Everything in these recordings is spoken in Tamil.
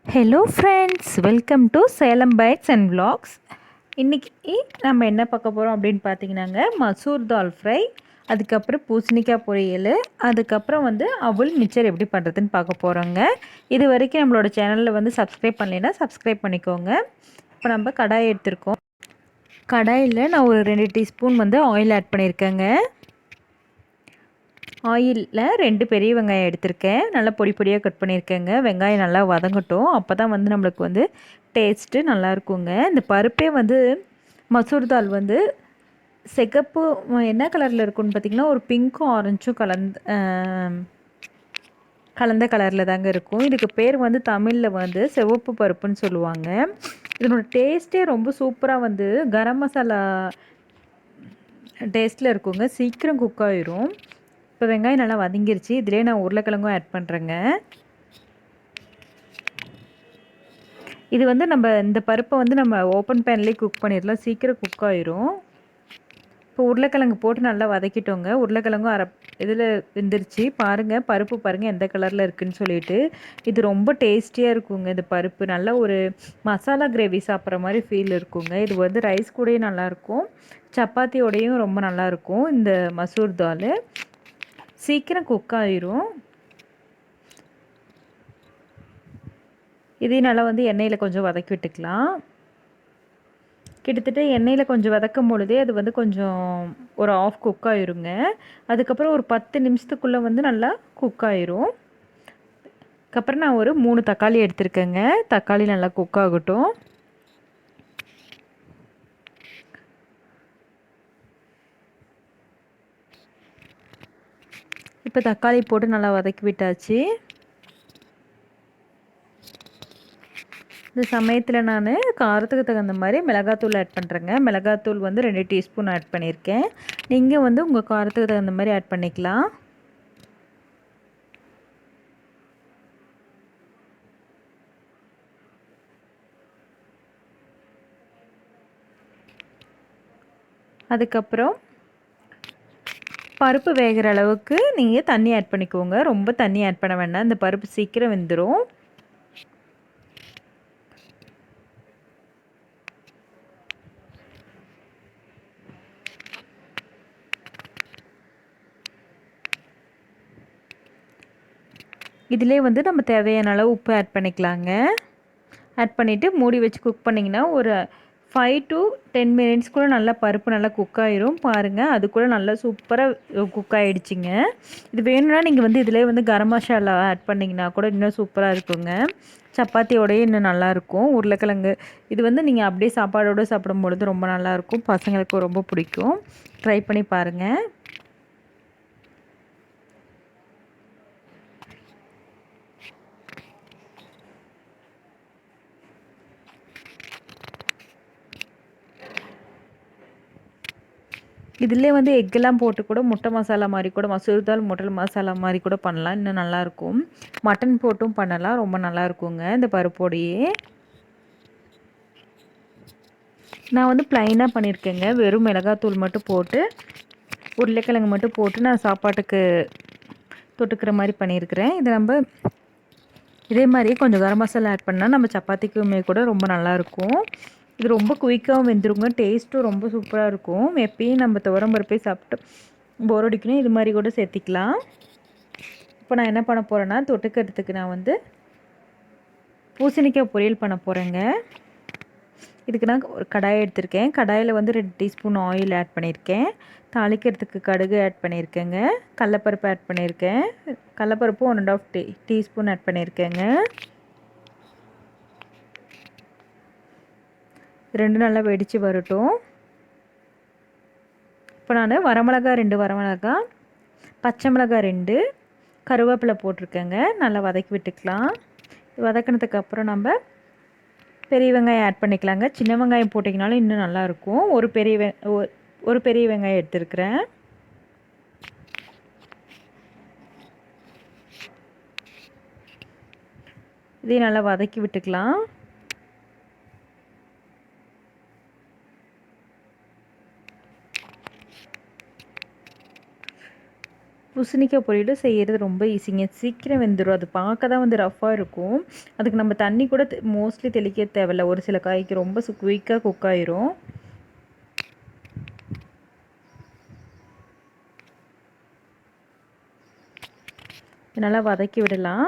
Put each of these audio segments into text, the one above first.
Hello friends, welcome to Salem bites and vlogs. இன்றைக்கி நம்ம என்ன பார்க்க போகிறோம் அப்படின்னு பார்த்தீங்கன்னாங்க, மசூர் தால் ஃப்ரை, அதுக்கப்புறம் பூசணிக்காய் பொரியல், அதுக்கப்புறம் அவல் மிச்சர் எப்படி பண்ணுறதுன்னு பார்க்க போகிறோங்க. இது வரைக்கும் நம்மளோட சேனலில் சப்ஸ்கிரைப் பண்ணலைன்னா சப்ஸ்கிரைப் பண்ணிக்கோங்க. இப்போ நம்ம கடாய் எடுத்திருக்கோம். கடாயில் நான் ஒரு 2 டீஸ்பூன் ஆயில் ஆட் பண்ணியிருக்கேங்க. ஆயிலில் 2 பெரிய வெங்காயம் எடுத்திருக்கேன். நல்லா பொடி பொடியாக கட் பண்ணியிருக்கேங்க. வெங்காயம் நல்லா வதங்கட்டும். அப்போ தான் நம்மளுக்கு டேஸ்ட்டு நல்லாயிருக்குங்க. இந்த பருப்பே மசூர் தால் சிகப்பு என்ன கலரில் இருக்குன்னு பார்த்திங்கன்னா, ஒரு பிங்க்கும் ஆரஞ்சும் கலந்த கலரில் தாங்க இருக்கும். இதுக்கு பேர் தமிழில் சிவப்பு பருப்புன்னு சொல்லுவாங்க. இதனோட டேஸ்ட்டே ரொம்ப சூப்பராக கரம் மசாலா டேஸ்ட்டில் இருக்குங்க. சீக்கிரம் குக் ஆயிரும். இப்போ வெங்காயம் நல்லா வதங்கிருச்சு. இதிலே நான் உருளைக்கிழங்கும் ஆட் பண்ணுறேங்க. இது நம்ம இந்த பருப்பை நம்ம ஓப்பன் பேன்லேயே குக் பண்ணிடலாம். சீக்கிரம் குக் ஆயிரும். இப்போ உருளைக்கிழங்கு போட்டு நல்லா வதக்கிட்டோங்க. உருளைக்கிழங்கும் இதில் வெந்துருச்சு. பாருங்கள், பருப்பு பாருங்கள் எந்த கலரில் இருக்குதுன்னு சொல்லிட்டு. இது ரொம்ப டேஸ்டியாக இருக்குங்க. இந்த பருப்பு நல்லா ஒரு மசாலா கிரேவி சாப்பிட்ற மாதிரி ஃபீல் இருக்குங்க. இது ரைஸ் கூடயும் நல்லாயிருக்கும், சப்பாத்தியோடையும் ரொம்ப நல்லாயிருக்கும். இந்த மசூர் தால் சீக்கிரம் குக் ஆயிரும். இதையும் நல்லா எண்ணெயில் கொஞ்சம் வதக்கி விட்டுக்கலாம். கிட்டத்தட்ட எண்ணெயில் கொஞ்சம் வதக்கும் பொழுதே அது கொஞ்சம் ஒரு ஆஃப் குக் ஆயிருங்க. அதுக்கப்புறம் ஒரு 10 நிமிஷத்துக்குள்ளே நல்லா குக் ஆயிரும். அதுக்கப்புறம் நான் ஒரு 3 தக்காளி எடுத்திருக்கேங்க. தக்காளி நல்லா குக் ஆகட்டும். இப்போ தக்காளி போட்டு நல்லா வதக்கி விட்டாச்சு. இந்த சமயத்தில் நான் காரத்துக்கு தகுந்த மாதிரி மிளகாத்தூள் ஆட் பண்ணுறேங்க. மிளகாத்தூள் 2 டீஸ்பூன் ஆட் பண்ணியிருக்கேன். நீங்கள் உங்கள் காரத்துக்கு தகுந்த மாதிரி ஆட் பண்ணிக்கலாம். அதுக்கப்புறம் பருப்பு வேகிற அளவுக்கு நீங்கள் தண்ணி ஆட் பண்ணிக்கோங்க. ரொம்ப தண்ணி ஆட் பண்ண வேண்டாம், இந்த பருப்பு சீக்கிரம் வெந்துடும். இதிலே நம்ம தேவையான அளவு உப்பு ஆட் பண்ணிக்கலாங்க. ஆட் பண்ணிவிட்டு மூடி வச்சு குக் பண்ணிங்கன்னா ஒரு 5 to 10 மினிட்ஸ் கூட நல்லா பருப்பு நல்லா குக் ஆயிரும். பாருங்கள், அது கூட நல்லா சூப்பராக குக் ஆகிடுச்சிங்க. இது வேணும்னா நீங்கள் இதிலே கரம் மசாலா ஆட் பண்ணிங்கன்னா கூட இன்னும் சூப்பராக இருக்குங்க. சப்பாத்தியோடையே இன்னும் நல்லாயிருக்கும். உருளைக்கிழங்கு இது நீங்கள் அப்படியே சாப்பாடோடு சாப்பிடும்பொழுது ரொம்ப நல்லாயிருக்கும். பசங்களுக்கு ரொம்ப பிடிக்கும். ட்ரை பண்ணி பாருங்கள். இதிலே எக்கெல்லாம் போட்டு கூட முட்டை மசாலா மாதிரி கூட, மசூர் தால் முட்டை மசாலா மாதிரி கூட பண்ணலாம். இன்னும் நல்லாயிருக்கும். மட்டன் போட்டும் பண்ணலாம், ரொம்ப நல்லாயிருக்குங்க இந்த பருப்போடையே. நான் ப்ளைனாக பண்ணியிருக்கேங்க. வெறும் மிளகாத்தூள் மட்டும் போட்டு உருளைக்கிழங்கு மட்டும் போட்டு நான் சாப்பாட்டுக்கு தொட்டுக்கிற மாதிரி பண்ணியிருக்கிறேன். இது நம்ம இதே மாதிரியே கொஞ்சம் கரம் மசாலா ஆட் பண்ணால் நம்ம சப்பாத்திக்குமே கூட ரொம்ப நல்லாயிருக்கும். இது ரொம்ப குயிக்காகவும் வெந்துருங்க. டேஸ்ட்டும் ரொம்ப சூப்பராக இருக்கும். எப்பயும் நம்ம துவரம் பருப்பே சாப்பிட்டு போர் அடிக்கணும், இது மாதிரி கூட சேர்த்திக்கலாம். இப்போ நான் என்ன பண்ண போகிறேன்னா, தொட்டுக்கிறதுக்கு நான் பூசணிக்காய் பொரியல் பண்ண போகிறேங்க. இதுக்கு நான் ஒரு கடாய் எடுத்திருக்கேன். கடாயில் 2 டீஸ்பூன் ஆயில் ஆட் பண்ணியிருக்கேன். தாளிக்கிறதுக்கு கடுகு ஆட் பண்ணியிருக்கேங்க. கடலப்பருப்பு ஆட் பண்ணியிருக்கேன். கடலப்பருப்பு 1.5 டீஸ்பூன் ஆட் பண்ணியிருக்கேங்க. ரெண்டும் நல்லா வெடித்து வரட்டும். இப்போ நான் வரமிளகா 2 வரமிளகா, பச்சை மிளகாய் 2, கருவேப்பிலை போட்டிருக்கேங்க. நல்லா வதக்கி விட்டுக்கலாம். வதக்கினதுக்கப்புறம் நம்ம பெரிய வெங்காயம் ஆட் பண்ணிக்கலாங்க. சின்ன வெங்காயம் போட்டிங்கனாலும் இன்னும் நல்லாயிருக்கும். ஒரு பெரிய வெங்காயம் எடுத்துருக்கிறேன். இதையும் நல்லா வதக்கி விட்டுக்கலாம். பூசணிக்காய் பொரியல் செய்கிறது ரொம்ப ஈஸிங்க. சீக்கிரம் வெந்துடும். அது பார்க்க தான் வந்து ரஃப்பாக இருக்கும். அதுக்கு நம்ம தண்ணி கூட மோஸ்ட்லி தெளிக்க தேவையில்ல. ஒரு சில காய்க்கு ரொம்ப குயிக்காக குக் ஆயிரும். நல்லா வதக்கி விடலாம்.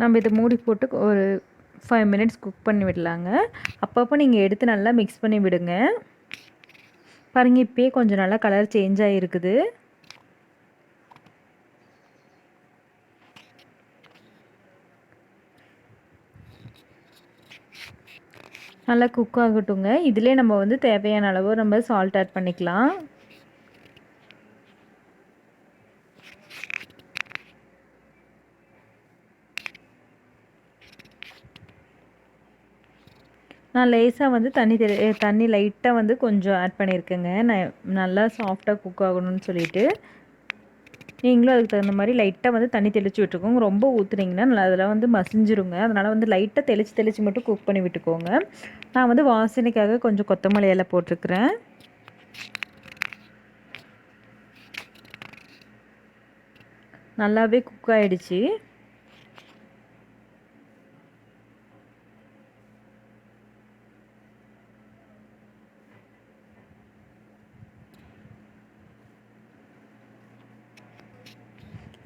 நம்ம இதை மூடி போட்டு ஒரு 5 மினிட்ஸ் குக் பண்ணி விடலாங்க. அப்பப்போ நீங்கள் எடுத்து நல்லா மிக்ஸ் பண்ணி விடுங்க. பாருங்க, இப்போயே கொஞ்சம் நல்லா கலர் சேஞ்ச் ஆகிருக்குது. நல்லா குக் ஆகட்டுங்க. இதிலே நம்ம வந்து தேவையான அளவு நம்ம சால்ட் ஆட் பண்ணிக்கலாம். நான் லேசாக வந்து தண்ணி லைட்டாக வந்து கொஞ்சம் ஆட் பண்ணியிருக்கேங்க. நான் நல்லா சாஃப்டாக குக் ஆகணும்னு சொல்லிட்டு. நீங்களும் அதுக்கு தகுந்த மாதிரி லைட்டாக வந்து தண்ணி தெளித்து விட்டுக்கோங்க. ரொம்ப ஊற்றுனீங்கன்னா நல்லா அதெல்லாம் வந்து மசிஞ்சிருங்க. அதனால் வந்து லைட்டாக தெளித்து மட்டும் குக் பண்ணி விட்டுக்கோங்க. நான் வந்து வாசனைக்காக கொஞ்சம் கொத்தமல்லி இலை போட்டிருக்கிறேன். நல்லாவே குக் ஆகிடுச்சு.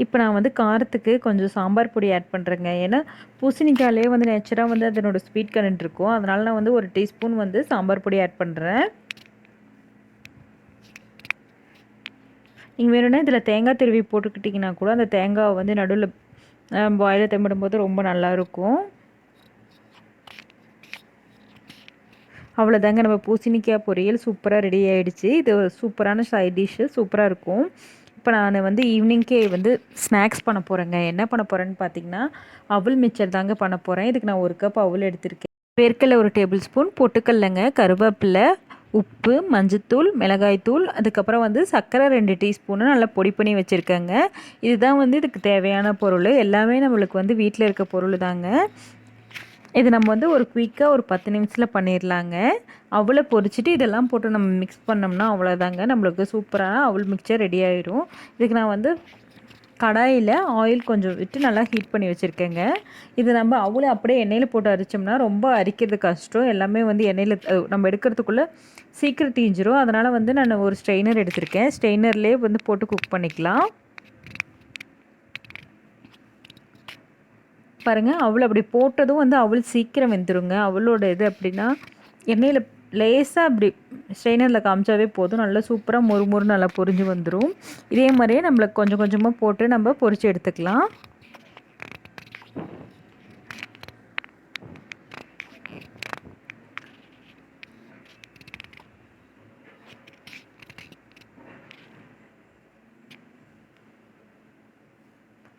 இப்போ நான் வந்து காரத்துக்கு கொஞ்சம் சாம்பார் பொடி ஆட் பண்ணுறேங்க. ஏன்னா பூசணிக்காயிலே வந்து நேச்சராக வந்து அதனோட ஸ்வீட் கண்டென்ட் இருக்கும். அதனால் நான் வந்து 1 டீஸ்பூன் வந்து சாம்பார் பொடி ஆட் பண்ணுறேன். நீங்கள் வேணும்னா இதில் தேங்காய் திருவி போட்டுக்கிட்டிங்கன்னா கூட அந்த தேங்காய் வந்து நடுவில் வாயில் தெம்பிடும்போது ரொம்ப நல்லாயிருக்கும். அவ்வளோதாங்க, நம்ம பூசணிக்காய் பொரியல் சூப்பராக ரெடி ஆகிடுச்சு. இது சூப்பரான சைட் டிஷ்ஷு, சூப்பராக இருக்கும். இப்போ நான் வந்து ஈவினிங்க்கே வந்து ஸ்நாக்ஸ் பண்ண போகிறேங்க. என்ன பண்ண போகிறேன்னு பார்த்தீங்கன்னா, அவல் மிக்சர் தாங்க பண்ண போகிறேன். இதுக்கு நான் 1 கப் அவல் எடுத்திருக்கேன். வேர்க்கடலை 1 டேபிள் ஸ்பூன், பொட்டுக்கடலைங்க, கருவேப்பிலை, உப்பு, மஞ்சத்தூள், மிளகாய்த்தூள், அதுக்கப்புறம் வந்து சர்க்கரை 2 டீஸ்பூனு நல்லா பொடி பண்ணி வச்சுருக்கேங்க. இதுதான் வந்து இதுக்கு தேவையான பொருள். எல்லாமே நம்மளுக்கு வந்து வீட்டில் இருக்க பொருள் தாங்க. இது நம்ம வந்து ஒரு குயிக்காக ஒரு 10 நிமிஷத்தில் பண்ணிடலாங்க. அவலை பொரிச்சிட்டு இதெல்லாம் போட்டு நம்ம மிக்ஸ் பண்ணோம்னா அவ்வளோதாங்க, நம்மளுக்கு சூப்பரான அவல் மிக்சர் ரெடி ஆயிடும். இதுக்கு நான் வந்து கடாயில் ஆயில் கொஞ்சம் விட்டு நல்லா ஹீட் பண்ணி வச்சுருக்கேங்க. இது நம்ம அவலை அப்படியே எண்ணெயில் போட்டு அரிச்சோம்னா ரொம்ப அரிக்கிறது கஷ்டம். எல்லாமே வந்து எண்ணெயில் நம்ம எடுக்கிறதுக்குள்ளே சீக்கிரம் தீஞ்சிரும். அதனால் வந்து நான் ஒரு ஸ்ட்ரெயினர் எடுத்திருக்கேன். ஸ்ட்ரெயினர்லேயே வந்து போட்டு குக் பண்ணிக்கலாம். பாருங்கள், அவள் அப்படி போட்டதும் வந்து அவள் சீக்கிரம் வெந்துருங்க. அவளோட இது அப்படின்னா எண்ணெயில் லேசாக அப்படி ஸ்ட்ரெயினரில் காமிச்சாவே போதும், நல்லா சூப்பராக மொறு நல்லா பொரிஞ்சு வந்துடும். இதே மாதிரியே நம்மளுக்கு கொஞ்சம் கொஞ்சமாக போட்டு நம்ம பொரித்து எடுத்துக்கலாம்.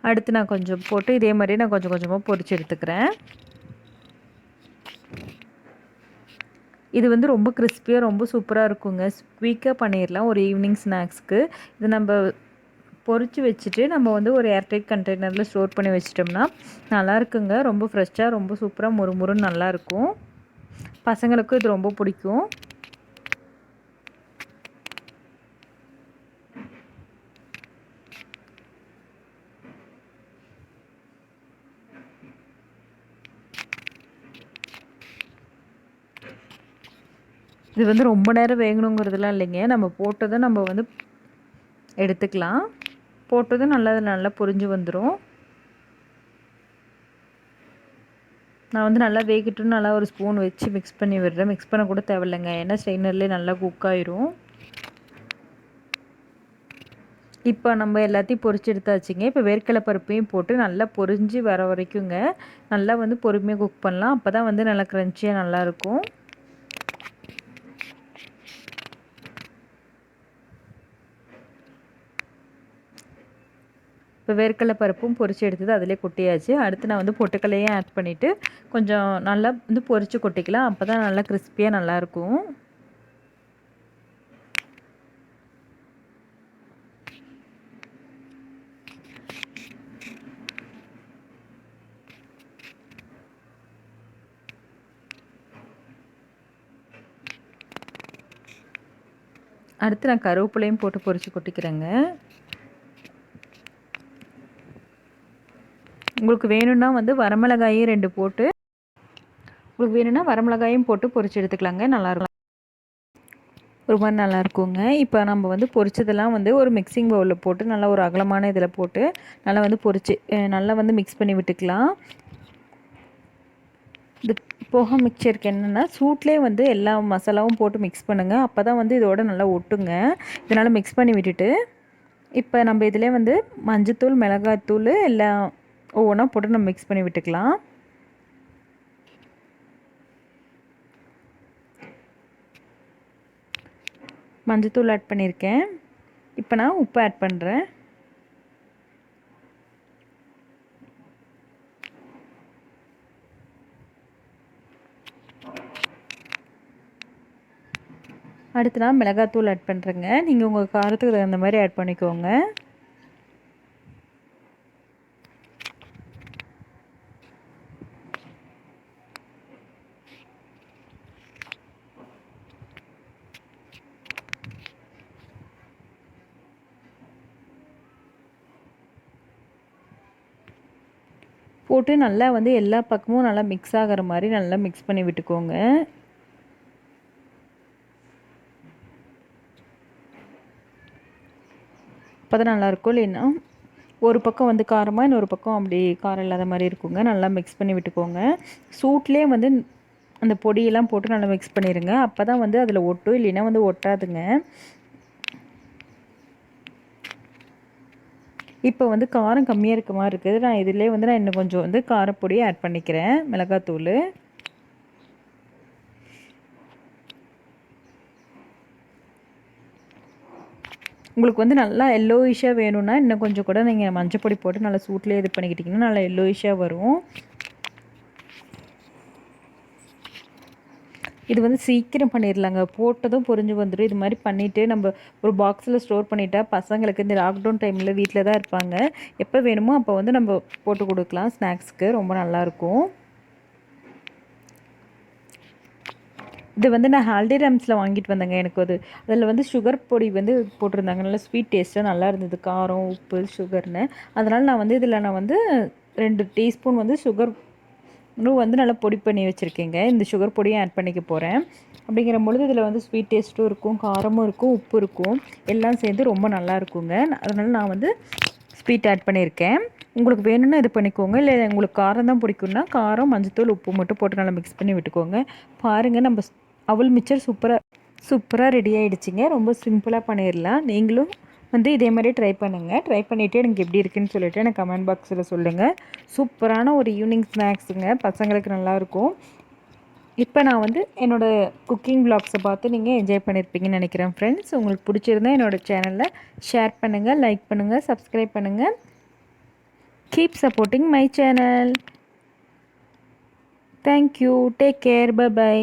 அடுத்து நான் கொஞ்சம் போட்டு இதே மாதிரியே நான் கொஞ்சம் கொஞ்சமாக பொரித்து எடுத்துக்கிறேன். இது வந்து ரொம்ப கிறிஸ்பியாக ரொம்ப சூப்பராக இருக்குங்க. குயிக்காக பண்ணிடலாம் ஒரு ஈவினிங் ஸ்நாக்ஸ்க்கு. இது நம்ம பொரித்து வச்சுட்டு நம்ம வந்து ஒரு ஏர்டைட் கண்டெய்னரில் ஸ்டோர் பண்ணி வச்சிட்டோம்னா நல்லாயிருக்குங்க. ரொம்ப ஃப்ரெஷ்ஷாக ரொம்ப சூப்பராக முறுமுறுன்னு நல்லாயிருக்கும். பசங்களுக்கும் இது ரொம்ப பிடிக்கும். இது வந்து ரொம்ப நேரம் வேகணுங்கிறதுலாம் இல்லைங்க. நம்ம போட்டதும் நம்ம வந்து எடுத்துக்கலாம். போட்டதும் நல்லா பொரிஞ்சு வந்துடும். நான் வந்து நல்லா வேகட்டுன்னு நல்லா ஒரு ஸ்பூன் வச்சு மிக்ஸ் பண்ணி விடுறேன். மிக்ஸ் பண்ண கூட தேவையில்லைங்க, ஏன்னா ஸ்ட்ரெயினர்லேயே நல்லா குக் ஆயிரும். இப்போ நம்ம எல்லாத்தையும் பொரிச்சு எடுத்தாச்சுங்க. இப்போ வேர்க்கடலை பருப்பையும் போட்டு நல்லா பொரிஞ்சு வர வரைக்குங்க நல்லா வந்து பொறுமையாக குக் பண்ணலாம். அப்போ தான் வந்து நல்லா க்ரன்ச்சியாக நல்லாயிருக்கும். இப்போ வேர்க்கடலை பருப்பும் பொரித்து எடுத்தது அதிலே கொட்டியாச்சு. அடுத்து நான் வந்து பொட்டுக்கல்லையும் ஆட் பண்ணிவிட்டு கொஞ்சம் நல்லா வந்து பொரித்து கொட்டிக்கலாம். அப்போ தான் நல்லா கிறிஸ்பியாக நல்லாயிருக்கும். அடுத்து நான் கருவேப்பிலையும் போட்டு பொரித்து கொட்டிக்கிறேங்க. உங்களுக்கு வேணும்னா வந்து வரமிளகாயும் 2 போட்டு உங்களுக்கு வேணும்னா வரமிளகாயும் போட்டு பொரித்து எடுத்துக்கலாங்க. நல்லாயிருக்கும், ஒரு மாதிரி நல்லாயிருக்குங்க. இப்போ நம்ம வந்து பொரிச்சதெல்லாம் வந்து ஒரு மிக்சிங் பவுலில் போட்டு நல்லா ஒரு அகலமான இதில் போட்டு நல்லா வந்து பொரிச்சு நல்லா வந்து மிக்ஸ் பண்ணி விட்டுக்கலாம். இந்த போஹா மிக்சருக்கு என்னென்னா சூட்லேயே வந்து எல்லா மசாலாவும் போட்டு மிக்ஸ் பண்ணுங்கள். அப்போ தான் வந்து இதோட நல்லா ஒட்டுங்க. இதனால் மிக்ஸ் பண்ணி விட்டுட்டு இப்போ நம்ம இதிலே வந்து மஞ்சத்தூள், மிளகாய்த்தூள் எல்லாம் ஒவ்வொன்றா போட்டு நம்ம மிக்ஸ் பண்ணி விட்டுக்கலாம். மஞ்சத்தூள் ஆட் பண்ணியிருக்கேன். இப்போ நான் உப்பு ஆட் பண்ணுறேன். அடுத்து நான் மிளகாத்தூள் ஆட் பண்ணுறேங்க. நீங்கள் உங்கள் காரத்துக்கு தகுந்த மாதிரி ஆட் பண்ணிக்கோங்க. போட்டு நல்லா வந்து எல்லா பக்கமும் நல்லா மிக்ஸ் ஆகிற மாதிரி நல்லா மிக்ஸ் பண்ணி விட்டுக்கோங்க. அப்போ தான் நல்லாயிருக்கும். இல்லைன்னா ஒரு பக்கம் வந்து காரமாக இன்னொரு பக்கம் அப்படி காரம் இல்லாத மாதிரி இருக்குங்க. நல்லா மிக்ஸ் பண்ணி விட்டுக்கோங்க. சூட்லேயே வந்து அந்த பொடியெல்லாம் போட்டு நல்லா மிக்ஸ் பண்ணிடுங்க. அப்போ தான் வந்து அதில் ஒட்டும், இல்லைன்னா வந்து ஒட்டாதுங்க. இப்போ வந்து காரம் கம்மியாக இருக்க மாதிரி இருக்குது. நான் இதிலே வந்து நான் இன்னும் கொஞ்சம் வந்து காரப்பொடியை ஆட் பண்ணிக்கிறேன், மிளகாத்தூள். உங்களுக்கு வந்து நல்லா எல்லோயிஷாக வேணும்னா இன்னும் கொஞ்சம் கூட நீங்கள் மஞ்சள் பொடி போட்டு நல்லா சூட்லேயே இது பண்ணிக்கிட்டிங்கன்னா நல்லா எல்லோயிஷாக வரும். இது வந்து சீக்கிரம் பண்ணிடலாங்க. போட்டதும் பொரிஞ்சு வந்துடும். இது மாதிரி பண்ணிவிட்டு நம்ம ஒரு பாக்ஸில் ஸ்டோர் பண்ணிட்டா பசங்களுக்கு இந்த லாக்டவுன் டைமில் வீட்டில் தான் இருப்பாங்க. எப்போ வேணுமோ அப்போ வந்து நம்ம போட்டு கொடுக்கலாம் ஸ்நாக்ஸ்க்கு. ரொம்ப நல்லாயிருக்கும். இது வந்து நான் ஹால்டிராம்ஸில் வாங்கிட்டு வந்தேங்க. எனக்கு அதில் வந்து சுகர் பொடி வந்து போட்டிருந்தாங்க. நல்லா ஸ்வீட் டேஸ்ட்டாக நல்லா இருந்தது. காரம், உப்பு, சுகர்னு. அதனால் நான் வந்து இதில் நான் வந்து 2 டீஸ்பூன் வந்து சுகர் வந்து நல்லா பொடி பண்ணி வச்சுருக்கேங்க. இந்த சுகர் பொடியும் ஆட் பண்ணிக்க போகிறேன். அப்படிங்கிற பொழுது இதில் வந்து ஸ்வீட் டேஸ்ட்டும் இருக்கும், காரமும் இருக்கும், உப்பு இருக்கும், எல்லாம் சேர்ந்து ரொம்ப நல்லா இருக்குங்க. அதனால் நான் வந்து ஸ்வீட் ஆட் பண்ணியிருக்கேன். உங்களுக்கு வேணும்னா இது பண்ணிக்கோங்க. இல்லை உங்களுக்கு காரம் தான் பிடிக்கும்னா காரம், மஞ்சத்தூள், உப்பு மட்டும் போட்டு நல்லா மிக்ஸ் பண்ணி விட்டுக்கோங்க. பாருங்கள், நம்ம அவல் மிக்சர் சூப்பராக ரெடி ஆகிடுச்சிங்க. ரொம்ப சிம்பிளாக பண்ணிடலாம். நீங்களும் வந்து இதே மாதிரி ட்ரை பண்ணுங்கள். ட்ரை பண்ணிவிட்டு எனக்கு எப்படி இருக்குன்னு சொல்லிவிட்டு எனக்கு கமெண்ட் பாக்ஸில் சொல்லுங்கள். சூப்பரான ஒரு ஈவினிங் ஸ்நாக்ஸுங்க. பசங்களுக்கு நல்லாயிருக்கும். இப்போ நான் வந்து என்னோடய குக்கிங் வ்ளாக்ஸை பார்த்து நீங்கள் என்ஜாய் பண்ணியிருப்பீங்கன்னு நினைக்கிறேன் ஃப்ரெண்ட்ஸ். உங்களுக்கு பிடிச்சிருந்தா என்னோடய சேனலில் ஷேர் பண்ணுங்கள், லைக் பண்ணுங்கள், சப்ஸ்கிரைப் பண்ணுங்கள். Keep supporting my channel. Thank you. Take care. By.